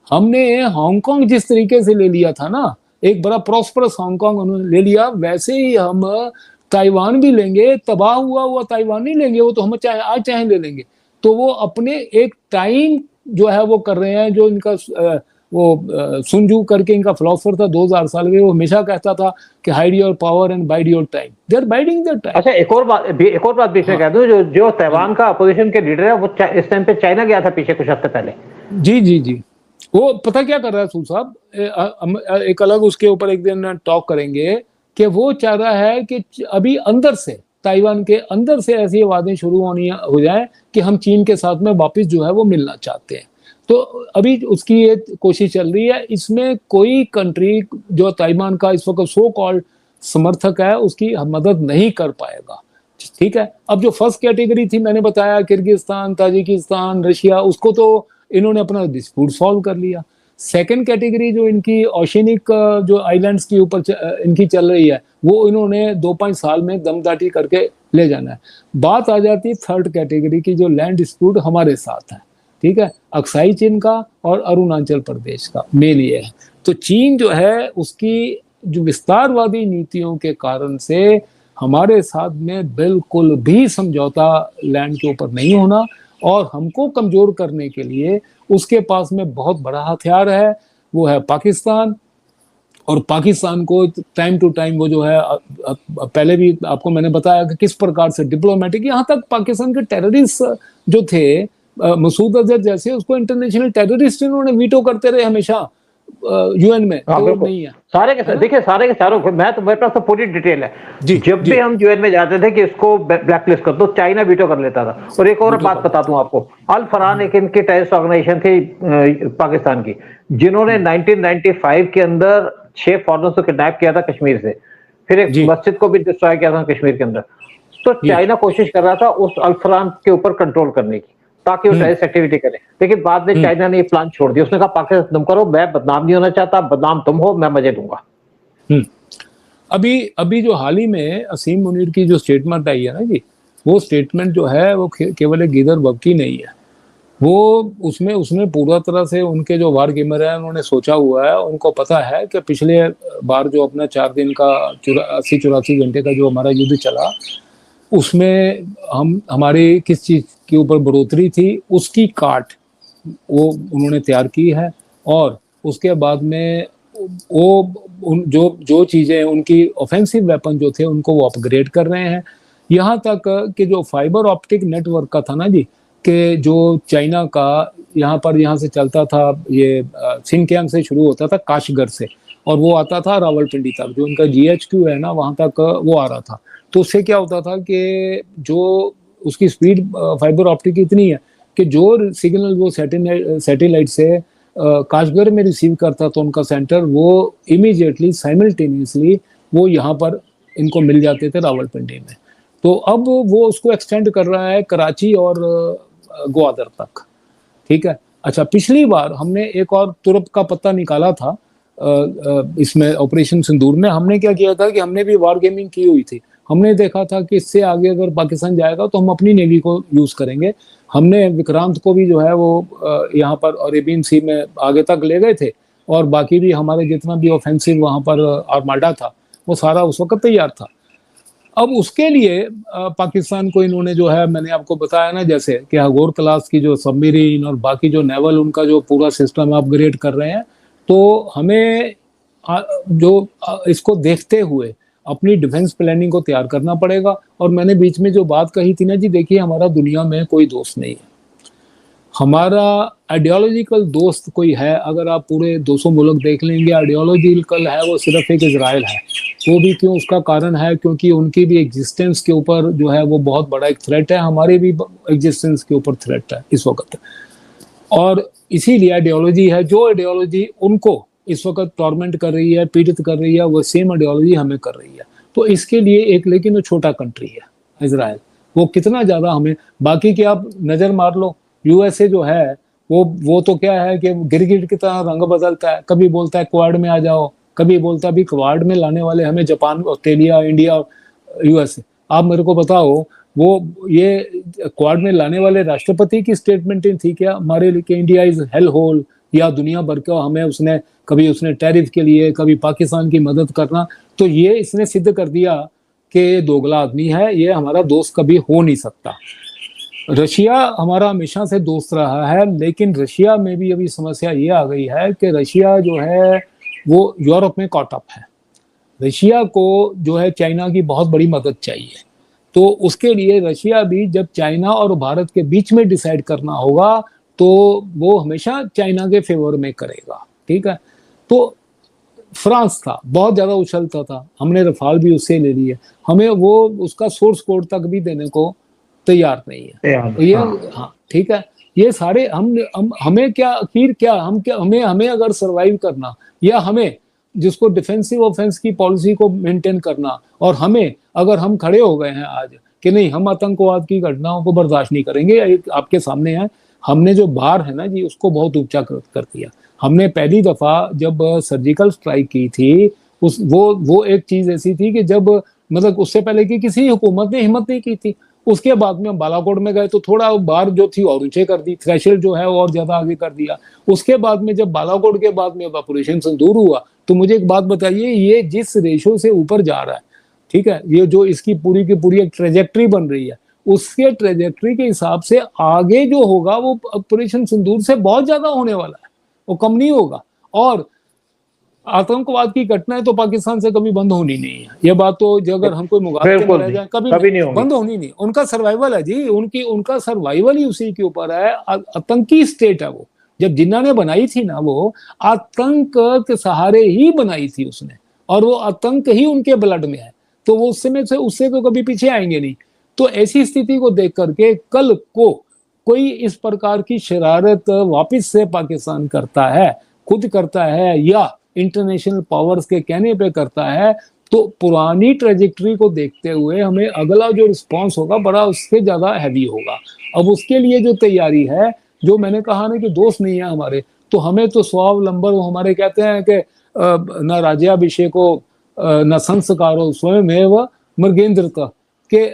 हमने हांगकांग जिस तरीके से ले लिया था ना, एक बड़ा प्रॉस्परस हांगकांग उन्होंने ले लिया, वैसे ही हम ताइवान भी लेंगे। तबाह हुआ ताइवान नहीं लेंगे, वो तो हम चाहे आज चाहे ले लेंगे। तो वो अपने एक टाइम जो है वो कर रहे हैं, जो इनका सुनजू करके इनका फिलोसफर था 2000 साल में, वो हमेशा कहता था कि hide your power and bide your time. They are biding their time. अच्छा, एक और बात बीच में कह दूं, जो ताइवान का अपोजिशन के लीडर है, वो इस टाइम पे चाइना गया था पीछे कुछ हफ्ते पहले। जी, वो पता क्या कर रहा है सूद साहब, एक अलग उसके ऊपर एक दिन टॉक करेंगे, कि वो चाह रहा है कि अभी अंदर से, ताइवान के अंदर से ऐसी आवाजें शुरू हो जाए कि हम चीन के साथ में वापस जो है वो मिलना चाहते हैं। तो अभी उसकी ये कोशिश चल रही है। इसमें कोई कंट्री जो ताइवान का इस वक्त सो कॉल्ड समर्थक है उसकी मदद नहीं कर पाएगा। ठीक है, अब जो फर्स्ट कैटेगरी थी मैंने बताया, किर्गिस्तान, ताजिकिस्तान, रशिया, उसको तो इन्होंने अपना डिस्प्यूट सॉल्व कर लिया। सेकंड कैटेगरी जो इनकी ओशियनिक जो आइलैंड्स के ऊपर इनकी चल रही है, वो इन्होंने 2-5 साल में दमदाटी करके ले जाना है। बात आ जाती है थर्ड कैटेगरी की, जो लैंड डिस्प्यूट हमारे साथ है। ठीक है, अक्साई चीन का और अरुणाचल प्रदेश का मेल ये है। तो चीन जो है उसकी जो विस्तारवादी नीतियों के कारण से हमारे साथ में बिल्कुल भी समझौता लैंड के ऊपर नहीं होना, और हमको कमजोर करने के लिए उसके पास में बहुत बड़ा हथियार है, वो है पाकिस्तान। और पाकिस्तान को टाइम टू टाइम वो जो है, पहले भी आपको मैंने बताया कि किस प्रकार से डिप्लोमेटिक, यहाँ तक पाकिस्तान के टेररिस्ट जो थे, मसूद अजहर जैसे, उसको इंटरनेशनल टेररिस्ट इन्होंने वीटो करते रहे हमेशा। यूएन में हाँ, तो बिल्कुल। नहीं है। सारे के देखिए, सारे के चारों, मैं तो, मेरे पास तो पूरी डिटेल है। जी, जब जी। भी हम यूएन में जाते थे कि इसको ब्लैकलिस्ट कर दो, चाइना वीटो कर लेता था। और एक और वीटो बात कर बता दूं आपको, अल फरहान एक इनकी टेररिस्ट ऑर्गेनाइजेशन थी पाकिस्तान की, जिन्होंने 1995 के अंदर 6 फॉरेनर्स को किडनैप किया था कश्मीर से, फिर एक जी, मस्जिद को भी डिस्ट्रॉय किया था कश्मीर के अंदर। तो जी। चाइना कोशिश कर रहा था उस अल फरहान के ऊपर कंट्रोल करने की, ताकि वो हुँ, टेररिस्ट एक्टिविटी करे। लेकिन बाद में हुँ, चाइना ने ये प्लान छोड़ दिया। उसने कहा पाकिस्तान तुम करो, मैं बदनाम नहीं होना चाहता, बदनाम तुम हो, मैं मजे लूंगा। हुँ। अभी अभी जो हाल ही में असीम मुनीर की जो स्टेटमेंट आई है ना जी, वो स्टेटमेंट जो है वो केवल एक गिदर बक नहीं है। वो उसमें उसने पूरा तरह से उनके जो वार गेमर है उन्होंने सोचा हुआ है, उनको पता है कि पिछले बार जो अपना 4 दिन का 80-84 घंटे का जो हमारा युद्ध चला, उसमें हम हमारी किस चीज के ऊपर बढ़ोतरी थी उसकी काट वो उन्होंने तैयार की है। और उसके बाद में वो जो जो चीजें उनकी ऑफेंसिव वेपन जो थे उनको वो अपग्रेड कर रहे हैं। यहाँ तक कि जो फाइबर ऑप्टिक नेटवर्क का था ना जी, कि जो चाइना का यहाँ से चलता था, ये सिंकियांग से शुरू होता था काशगर से, और वो आता था रावलपिंडी तक, जो उनका जीएचक्यू है ना वहां तक वो आ रहा था। तो उससे क्या होता था कि जो उसकी स्पीड फाइबर ऑप्टिक इतनी है कि जो सिग्नल वो सैटेलाइट से काशगर में रिसीव करता था उनका सेंटर, वो इमीडिएटली साइमल्टेनियसली वो यहाँ पर इनको मिल जाते थे रावलपिंडी में। तो अब वो उसको एक्सटेंड कर रहा है कराची और ग्वादर तक। ठीक है। अच्छा, पिछली बार हमने एक और तुरप का पत्ता निकाला था इसमें ऑपरेशन सिंदूर में। हमने क्या किया था कि हमने भी वार गेमिंग की हुई थी। हमने देखा था कि इससे आगे अगर पाकिस्तान जाएगा तो हम अपनी नेवी को यूज करेंगे। हमने विक्रांत को भी जो है वो यहाँ पर अरेबियन सी में आगे तक ले गए थे, और बाकी भी हमारे जितना भी ऑफेंसिव वहाँ पर आर्माडा था वो सारा उस वक्त तैयार था। अब उसके लिए पाकिस्तान को इन्होंने जो है, मैंने आपको बताया ना जैसे कि अगोर क्लास की जो सबमरीन और बाकी जो नेवल उनका जो पूरा सिस्टम अपग्रेड कर रहे हैं। तो हमें इसको देखते हुए अपनी डिफेंस प्लानिंग को तैयार करना पड़ेगा। और मैंने बीच में जो बात कही थी ना जी, देखिए हमारा दुनिया में कोई दोस्त नहीं है। हमारा आइडियोलॉजिकल दोस्त कोई है, अगर आप पूरे 200 मुल्क देख लेंगे, आइडियोलॉजिकल है वो सिर्फ एक इजराइल है। वो भी क्यों, उसका कारण है क्योंकि उनकी भी एग्जिस्टेंस के ऊपर जो है वो बहुत बड़ा एक थ्रेट है, हमारी भी एग्जिस्टेंस के ऊपर थ्रेट है इस वक्त। और इसीलिए आइडियोलॉजी है, जो आइडियोलॉजी उनको इस वक्त टॉर्मेंट कर रही है, पीड़ित कर रही है, वो सेम आइडियोलॉजी हमें कर रही है। तो इसके लिए एक, लेकिन वो छोटा कंट्री है इजराइल, वो कितना ज्यादा हमें, बाकी की आप नजर मार लो, यूएसए जो है वो तो क्या है कि गिरगिट की तरह रंग बदलता है। कभी बोलता है क्वाड में आ जाओ, कभी बोलता है भी क्वाड में लाने वाले हमें जापान, ऑस्ट्रेलिया, इंडिया, यूएसए। आप मेरे को बताओ, वो ये क्वाड में लाने वाले राष्ट्रपति की स्टेटमेंट थी क्या हमारे लिए, इंडिया इज हेल होल, या दुनिया भर का हमें उसने कभी उसने टैरिफ के लिए, कभी पाकिस्तान की मदद करना। तो ये इसने सिद्ध कर दिया कि दोगला आदमी है, ये हमारा दोस्त कभी हो नहीं सकता। रशिया हमारा हमेशा से दोस्त रहा है, लेकिन रशिया में भी अभी समस्या ये आ गई है कि रशिया जो है वो यूरोप में कॉट अप है। रशिया को जो है चाइना की बहुत बड़ी मदद चाहिए। तो उसके लिए रशिया भी जब चाइना और भारत के बीच में डिसाइड करना होगा तो वो हमेशा चाइना के फेवर में करेगा। ठीक है। तो फ्रांस था, बहुत ज्यादा उछलता था, हमने रफाल भी उससे ले लिए, हमें वो उसका सोर्स कोड तक भी देने को तैयार नहीं है। तो ये हाँ ठीक है, ये सारे हमें क्या आखिर क्या हम क्या हमें अगर सरवाइव करना, या हमें जिसको डिफेंसिव ऑफेंस की पॉलिसी को मेंटेन करना, और हमें अगर हम खड़े हो गए हैं आज कि नहीं हम आतंकवाद की घटनाओं को बर्दाश्त नहीं करेंगे, आपके सामने है, हमने जो बार है ना जी उसको बहुत ऊंचा कर दिया। हमने पहली दफा जब सर्जिकल स्ट्राइक की थी, वो एक चीज ऐसी थी कि जब मतलब उससे पहले की किसी हुकूमत ने हिम्मत नहीं की थी। उसके बाद में हम बालाकोट में गए तो थोड़ा बार जो थी और ऊंचे कर दी, थ्रेशोल्ड जो है और ज्यादा आगे कर दिया। उसके बाद में जब बालाकोट के बाद में ऑपरेशन सिंदूर हुआ, तो मुझे एक बात बताइए, ये जिस रेशो से ऊपर जा रहा है, ठीक है, ये जो इसकी पूरी की पूरी एक ट्रेजेक्ट्री बन रही है, उसके ट्रेजेक्ट्री के हिसाब से आगे जो होगा वो ऑपरेशन सिंदूर से बहुत ज्यादा होने वाला है, वो कम नहीं होगा। और आतंकवाद की घटनाएं तो पाकिस्तान से कभी बंद होनी नहीं है, ये बात तो अगर हम कोई मुगालते में रह जाए कभी नहीं बंद होनी नहीं। उनका सर्वाइवल है जी, उनका सर्वाइवल ही उसी के ऊपर है। आतंकी स्टेट है वो, जब जिन्ना ने बनाई थी ना, वो आतंक के सहारे ही बनाई थी उसने, और वो आतंक ही उनके ब्लड में है, तो वो उससे तो कभी पीछे आएंगे नहीं। तो ऐसी स्थिति को देख करके कल को कोई इस प्रकार की शरारत वापस से पाकिस्तान करता है, खुद करता है या इंटरनेशनल पावर्स के कहने पे करता है, तो पुरानी ट्रेजेक्टरी को देखते हुए हमें अगला जो रिस्पॉन्स होगा बड़ा उससे ज्यादा हैवी होगा। अब उसके लिए जो तैयारी है, जो मैंने कहा ना कि दोस्त नहीं है हमारे, तो हमें तो स्वावलंबन, वो हमारे कहते हैं कि न राज्याभिषेको न संस्कारो स्वयमेव मृगेंद्रता, कि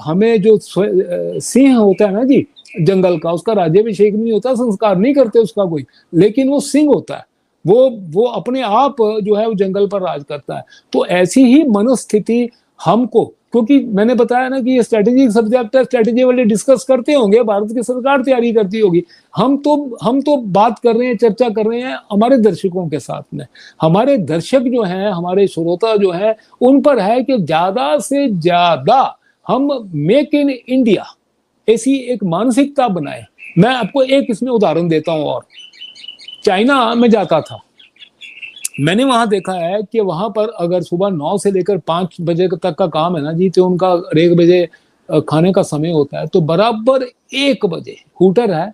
हमें जो सिंह होता है ना जी जंगल का, उसका राज्याभिषेक नहीं होता, संस्कार नहीं करते उसका कोई, लेकिन वो सिंह होता है, वो अपने आप जो है वो जंगल पर राज करता है। तो ऐसी ही मनोस्थिति हमको, क्योंकि मैंने बताया ना कि ये स्ट्रेटेजिक सब्जेक्ट है, स्ट्रेटेजी वाले डिस्कस करते होंगे, भारत की सरकार तैयारी करती होगी, हम तो बात कर रहे हैं, चर्चा कर रहे हैं हमारे दर्शकों के साथ में। हमारे दर्शक जो हैं, हमारे श्रोता जो हैं, उन पर है कि ज्यादा से ज्यादा हम मेक इन इंडिया ऐसी एक मानसिकता बनाए। मैं आपको एक इसमें उदाहरण देता हूं, और चाइना में जाता था, मैंने वहां देखा है कि वहां पर अगर सुबह 9 से लेकर 5 बजे तक का काम है ना जी, तो उनका 1 बजे खाने का समय होता है, तो बराबर 1 बजे हूटर है,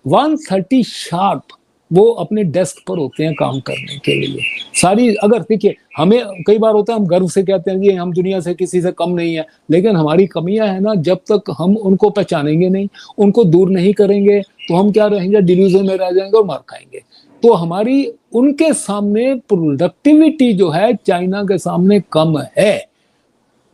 1:30 शार्प वो अपने डेस्क पर होते हैं काम करने के लिए। सारी, अगर देखिए, हमें कई बार होता है हम गर्व से कहते हैं कि हम दुनिया से किसी से कम नहीं है, लेकिन हमारी कमियां है ना, जब तक हम उनको पहचानेंगे नहीं, उनको दूर नहीं करेंगे, तो हम क्या रहेंगे, डिल्यूजन में रह जाएंगे और मार खाएंगे। तो हमारी उनके सामने प्रोडक्टिविटी जो है चाइना के सामने कम है,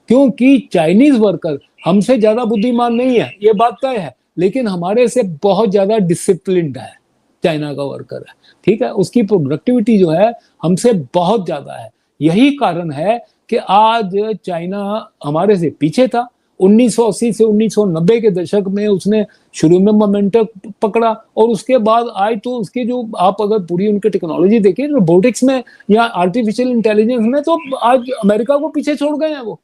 क्योंकि चाइनीज वर्कर हमसे ज्यादा बुद्धिमान नहीं है, ये बात तय है, लेकिन हमारे से बहुत ज्यादा डिसिप्लिन्ड है चाइना का वर्कर है, ठीक है, उसकी प्रोडक्टिविटी जो है हमसे बहुत ज्यादा है। यही कारण है कि आज चाइना हमारे से पीछे था। 1980 से 1990 के दशक में उसने शुरू में मोमेंटम पकड़ा, और उसके बाद आज तो उसके जो, आप अगर पूरी उनकी टेक्नोलॉजी देखें रोबोटिक्स में या आर्टिफिशियल इंटेलिजेंस में, तो आज अमेरिका को पीछे छोड़ गए हैं वो।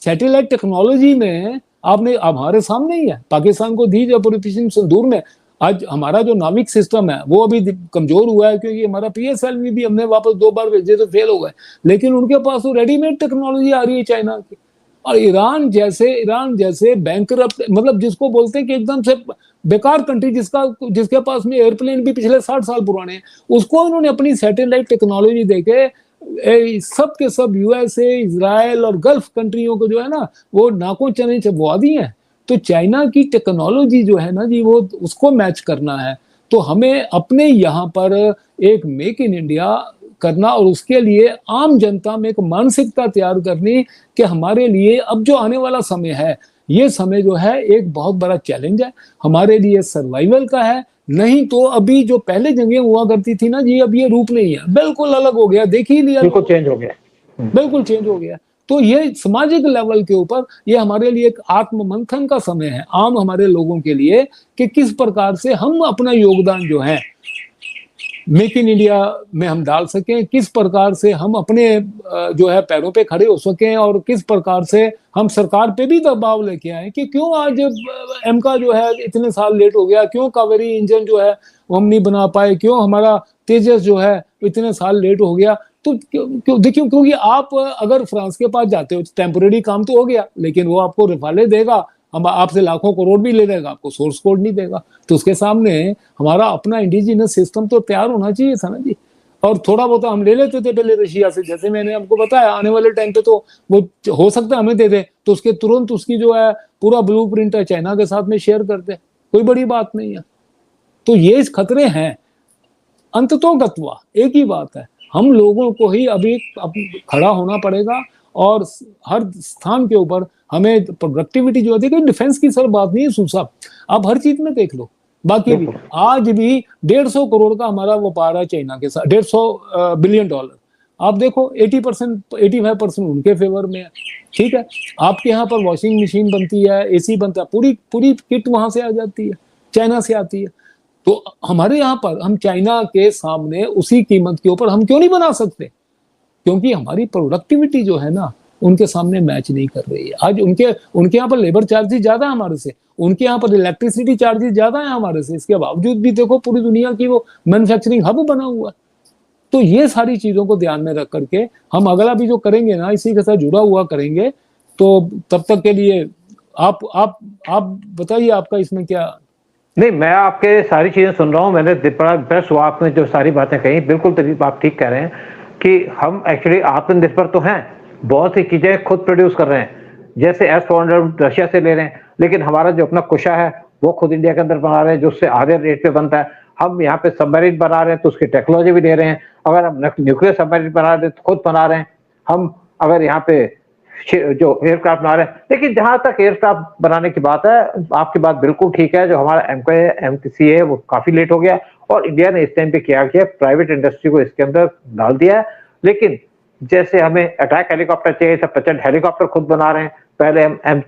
सैटेलाइट टेक्नोलॉजी में आपने, अब हमारे सामने ही है, पाकिस्तान को दी जब ऑपरेशन सिंदूर में, आज हमारा जो नाविक सिस्टम है वो अभी कमजोर हुआ है, क्योंकि हमारा PSLV भी हमने वापस 2 बार भेजे तो फेल हो गए, लेकिन उनके पास तो रेडीमेड टेक्नोलॉजी आ रही है चाइना की। और ईरान जैसे बैंकरप्ट, मतलब जिसको बोलते हैं कि एकदम से बेकार कंट्री, जिसके पास में एयरप्लेन भी पिछले 60 साल पुराने हैं, उसको इन्होंने अपनी सैटेलाइट टेक्नोलॉजी देके सब के सब USA, इजराइल और गल्फ कंट्रियों को जो है ना, वो नाकों चने चबवा दी है। तो चाइना की टेक्नोलॉजी जो है ना जी, वो उसको मैच करना है, तो हमें अपने यहाँ पर एक मेक इन इंडिया करना, और उसके लिए आम जनता में एक मानसिकता तैयार करनी कि हमारे लिए अब जो आने वाला समय है, ये समय जो है एक बहुत बड़ा चैलेंज है हमारे लिए, सर्वाइवल का है। नहीं तो अभी जो पहले जंगें हुआ करती थी ना जी, अब ये रूप नहीं है, बिल्कुल अलग हो गया, देख ही लिया, बिल्कुल चेंज हो गया, बिल्कुल चेंज हो गया। तो ये सामाजिक लेवल के ऊपर ये हमारे लिए एक आत्म मंथन का समय है, आम हमारे लोगों के लिए, कि किस प्रकार से हम अपना योगदान जो है मेक इन इंडिया में हम डाल सकें, किस प्रकार से हम अपने जो है पैरों पे खड़े हो सकें, और किस प्रकार से हम सरकार पे भी दबाव लेके आए कि क्यों आज एमका जो है इतने साल लेट हो गया, क्यों कावेरी इंजन जो है वो हम नहीं बना पाए, क्यों हमारा तेजस जो है इतने साल लेट हो गया। तो देखिए, क्योंकि आप अगर फ्रांस के पास जाते हो, टेम्पोरेरी काम तो हो गया, लेकिन वो आपको रिफाले देगा, हम आपसे लाखों करोड़ भी ले लेगा, आपको सोर्स कोड नहीं देगा। तो उसके सामने हमारा अपना इंडिजिनस सिस्टम तो तैयार होना चाहिए था ना जी। और थोड़ा बहुत हम ले लेते थे पहले रशिया से, जैसे मैंने आपको बताया, आने वाले टाइम पे तो वो हो सकता है हमें दे दे, तो उसके तुरंत उसकी जो है पूरा ब्लूप्रिंट है चाइना के साथ में शेयर करते, कोई बड़ी बात नहीं है। तो ये खतरे हैं। अंततोगत्वा एक ही बात है, हम लोगों को ही अभी खड़ा होना पड़ेगा, और हर स्थान के ऊपर हमें प्रोडक्टिविटी जो है, डिफेंस की सर बात नहीं है सूसा, आप हर चीज में देख लो, बाकी भी आज भी 150 करोड़ का हमारा व्यापार है चाइना के साथ, 150 बिलियन डॉलर। आप देखो 80% 85% उनके फेवर में है, ठीक है। आपके यहाँ पर वॉशिंग मशीन बनती है, AC बनता है, पूरी किट वहां से आ जाती है, चाइना से आती है। तो हमारे यहाँ पर हम चाइना के सामने उसी कीमत के ऊपर हम क्यों नहीं बना सकते? क्योंकि हमारी प्रोडक्टिविटी जो है ना, उनके सामने मैच नहीं कर रही है। आज उनके यहाँ पर लेबर चार्जेस ज्यादा है हमारे से, उनके यहाँ पर इलेक्ट्रिसिटी चार्जेस ज्यादा है हमारे से, इसके बावजूद भी देखो पूरी दुनिया की वो मैन्युफैक्चरिंग हब बना हुआ है। तो ये सारी चीजों को ध्यान में रख करके हम अगला भी जो करेंगे ना, इसी के साथ जुड़ा हुआ करेंगे। तो तब तक के लिए आप बताइए आपका इसमें क्या। नहीं, मैं आपके सारी चीजें सुन रहा हूँ, मैंने बड़ा इंप्रेस हुआ आपने जो सारी बातें कही, बिल्कुल आप ठीक कह रहे हैं कि हम एक्चुअली आत्मनिर्भर तो हैं, बहुत सी चीजें खुद प्रोड्यूस कर रहे हैं, जैसे S-400 रशिया से ले रहे हैं, लेकिन हमारा जो अपना कुशा है वो खुद इंडिया के अंदर बना रहे हैं, जो उससे आधे रेट पे बनता है। हम यहाँ पे सबमरीन बना रहे हैं तो उसकी टेक्नोलॉजी भी दे रहे हैं, अगर हम न्यूक्लियर सबमरीन बना रहे हैं तो खुद बना रहे हैं हम, अगर यहाँ पे जो एयरक्राफ्ट बना रहे हैं। लेकिन जहां तक एयरक्राफ्ट बनाने की बात है, आपकी बात बिल्कुल ठीक है, जो हमारा MKC है वो काफी लेट हो गया और इंडिया ने इस टाइम पे क्या किया, प्राइवेट इंडस्ट्री को इसके अंदर डाल दिया है। लेकिन जैसे हमें अटैक हेलीकॉप्टर चाहिए था, प्रचंड हेलीकॉप्टर खुद बना रहे हैं। पहले हम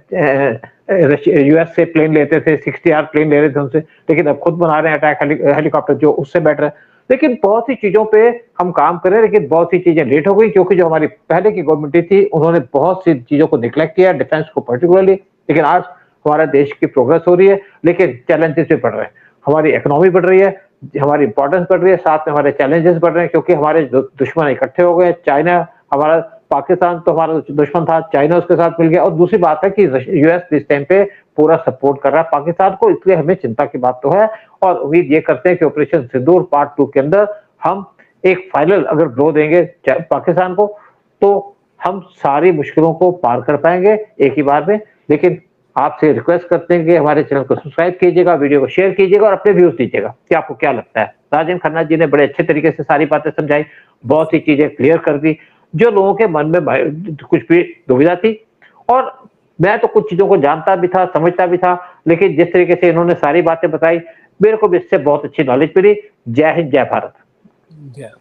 US से प्लेन लेते थे, 60R प्लेन ले रहे थे उनसे, लेकिन अब खुद बना रहे हैं अटैक हेलीकॉप्टर जो उससे बेटर है। लेकिन बहुत सी चीजों पे हम काम कर रहे हैं, लेकिन बहुत सी चीजें लेट हो गई, क्योंकि जो हमारी पहले की गवर्नमेंट थी उन्होंने बहुत सी चीजों को निग्लेक्ट किया, डिफेंस को पर्टिकुलरली। लेकिन आज हमारा देश की प्रोग्रेस हो रही है, लेकिन चैलेंजेस भी बढ़ रहे हैं, हमारी इकोनॉमी बढ़ रही है, हमारी इंपॉर्टेंस बढ़ रही है, साथ में हमारे चैलेंजेस बढ़ रहे हैं, क्योंकि हमारे दुश्मन इकट्ठे हो गए। चाइना हमारा, पाकिस्तान तो हमारा दुश्मन था, चाइना उसके साथ मिल गया। और दूसरी बात है कि US इस टाइम पे पूरा सपोर्ट कर रहा है पाकिस्तान को, इसलिए हमें चिंता की बात तो है। और उम्मीद ये करते हैं कि ऑपरेशन सिंदूर पार्ट 2 के अंदर हम एक फाइनल अगर ब्लो देंगे पाकिस्तान को, तो हम सारी मुश्किलों को पार कर पाएंगे एक ही बार में। लेकिन आपसे रिक्वेस्ट करते हैं कि हमारे चैनल को सब्सक्राइब कीजिएगा, वीडियो को शेयर कीजिएगा और अपने व्यूज दीजिएगा कि आपको क्या लगता है। राजन खन्ना जी ने बड़े अच्छे तरीके से सारी बातें समझाई, बहुत सी चीजें क्लियर कर दी, जो लोगों के मन में कुछ भी दुविधा थी। और मैं तो कुछ चीजों को जानता भी था, समझता भी था, लेकिन जिस तरीके से इन्होंने सारी बातें बताई, मेरे को भी इससे बहुत अच्छी नॉलेज मिली। जय हिंद, जय भारत। Yeah.